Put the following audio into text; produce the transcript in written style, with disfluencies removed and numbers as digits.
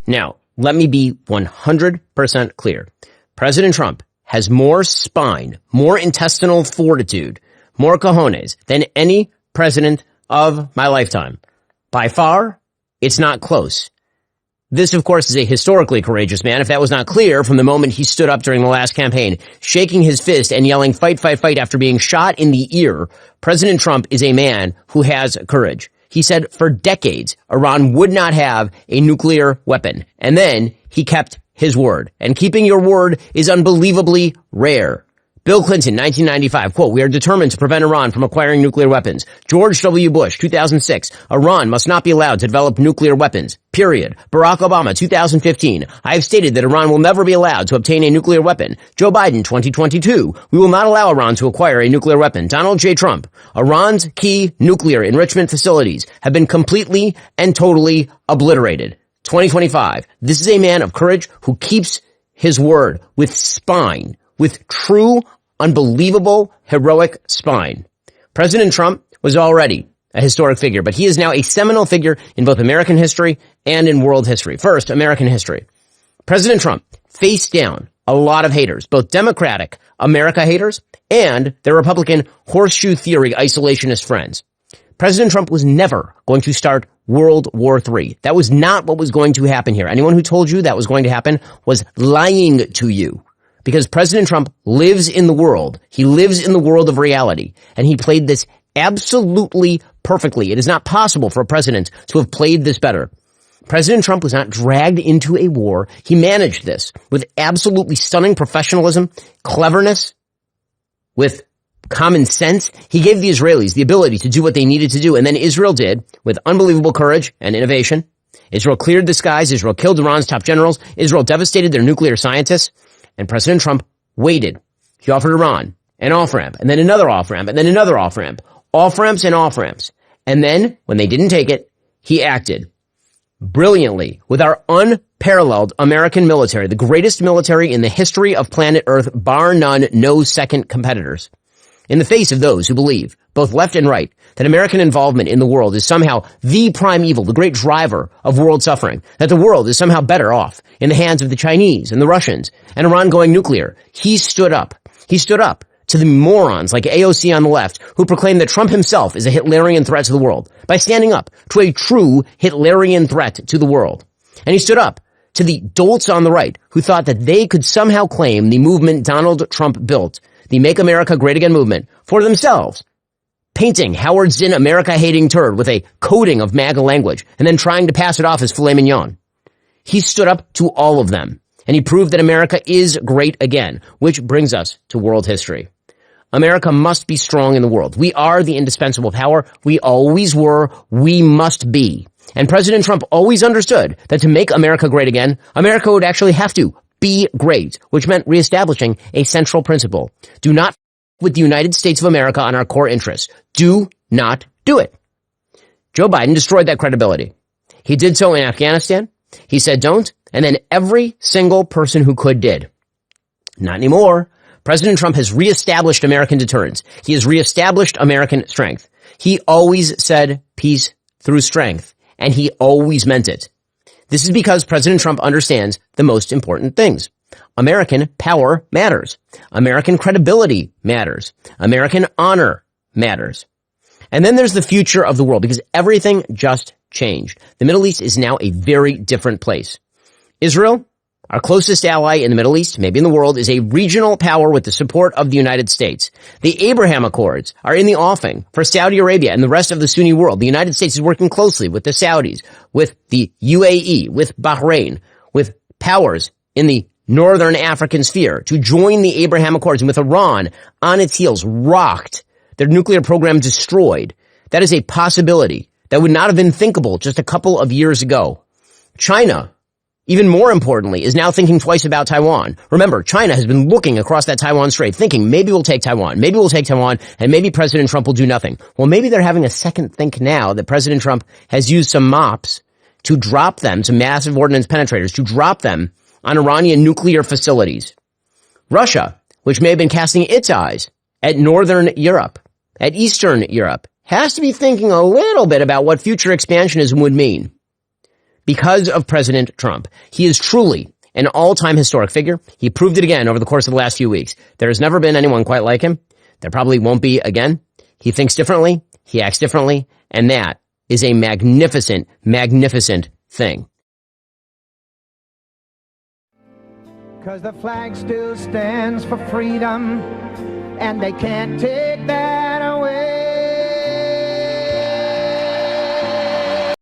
Now, let me be 100% clear. President Trump has more spine, more intestinal fortitude, more cojones than any president of my lifetime. By far, it's not close. This, of course, is a historically courageous man, if that was not clear from the moment he stood up during the last campaign, shaking his fist and yelling, fight, fight, fight, after being shot in the ear. President Trump is a man who has courage. He said for decades Iran would not have a nuclear weapon, and then he kept his word. And keeping your word is unbelievably rare. Bill Clinton, 1995, quote, we are determined to prevent Iran from acquiring nuclear weapons. George W. Bush, 2006, Iran must not be allowed to develop nuclear weapons, period. Barack Obama, 2015, I have stated that Iran will never be allowed to obtain a nuclear weapon. Joe Biden, 2022, we will not allow Iran to acquire a nuclear weapon. Donald J. Trump, Iran's key nuclear enrichment facilities have been completely and totally obliterated. 2025, this is a man of courage who keeps his word with spine, with true unbelievable, heroic spine. President Trump was already a historic figure, but he is now a seminal figure in both American history and in world history. First, American history. President Trump faced down a lot of haters, both Democratic America haters and their Republican horseshoe theory isolationist friends. President Trump was never going to start World War III. That was not what was going to happen here. Anyone who told you that was going to happen was lying to you. Because President Trump lives in the world. He lives in the world of reality. And he played this absolutely perfectly. It is not possible for a president to have played this better. President Trump was not dragged into a war. He managed this with absolutely stunning professionalism, cleverness, with common sense. He gave the Israelis the ability to do what they needed to do. And then Israel did with unbelievable courage and innovation. Israel cleared the skies. Israel killed Iran's top generals. Israel devastated their nuclear scientists. And President Trump waited. He offered Iran an off-ramp, and then another off-ramp, and then another off-ramp. Off-ramps and off-ramps. And then, when they didn't take it, he acted brilliantly with our unparalleled American military, the greatest military in the history of planet Earth, bar none, no second competitors. In the face of those who believe, both left and right, that American involvement in the world is somehow the prime evil, the great driver of world suffering, that the world is somehow better off in the hands of the Chinese and the Russians and Iran going nuclear, he stood up. He stood up to the morons like AOC on the left who proclaim that Trump himself is a Hitlerian threat to the world by standing up to a true Hitlerian threat to the world. And he stood up to the dolts on the right who thought that they could somehow claim the movement Donald Trump built, the Make America Great Again movement, for themselves, painting Howard Zinn America-hating turd with a coating of MAGA language and then trying to pass it off as filet mignon. He stood up to all of them, and he proved that America is great again, which brings us to world history. America must be strong in the world. We are the indispensable power. We always were. We must be. And President Trump always understood that to make America great again, America would actually have to be great, which meant reestablishing a central principle. Do not with the United States of America on our core interests. Do not do it. Joe Biden destroyed that credibility. He did so in Afghanistan. He said don't, and then every single person who could did. Not anymore. President Trump has reestablished American deterrence. He has reestablished American strength. He always said peace through strength, and he always meant it. This is because President Trump understands the most important things. American power matters. American credibility matters. American honor matters. And then there's the future of the world, because everything just changed. The Middle East is now a very different place. Israel, our closest ally in the Middle East, maybe in the world, is a regional power with the support of the United States. The Abraham Accords are in the offing for Saudi Arabia and the rest of the Sunni world. The United States is working closely with the Saudis, with the UAE, with Bahrain, with powers in the Northern African sphere to join the Abraham Accords, and with Iran on its heels, rocked, their nuclear program destroyed. That is a possibility that would not have been thinkable just a couple of years ago. China, even more importantly, is now thinking twice about Taiwan. Remember, China has been looking across that Taiwan Strait, thinking maybe we'll take Taiwan, and maybe President Trump will do nothing. Well, maybe they're having a second think now that President Trump has used some mops to drop them, some massive ordnance penetrators, to drop them on Iranian nuclear facilities. Russia, which may have been casting its eyes at Northern Europe, at Eastern Europe, has to be thinking a little bit about what future expansionism would mean. because of President Trump. He is truly an all-time historic figure. He proved it again over the course of the last few weeks. There has never been anyone quite like him. There probably won't be again. He thinks differently. He acts differently. And that is a magnificent, magnificent thing. 'Cause the flag still stands for freedom, and they can't take that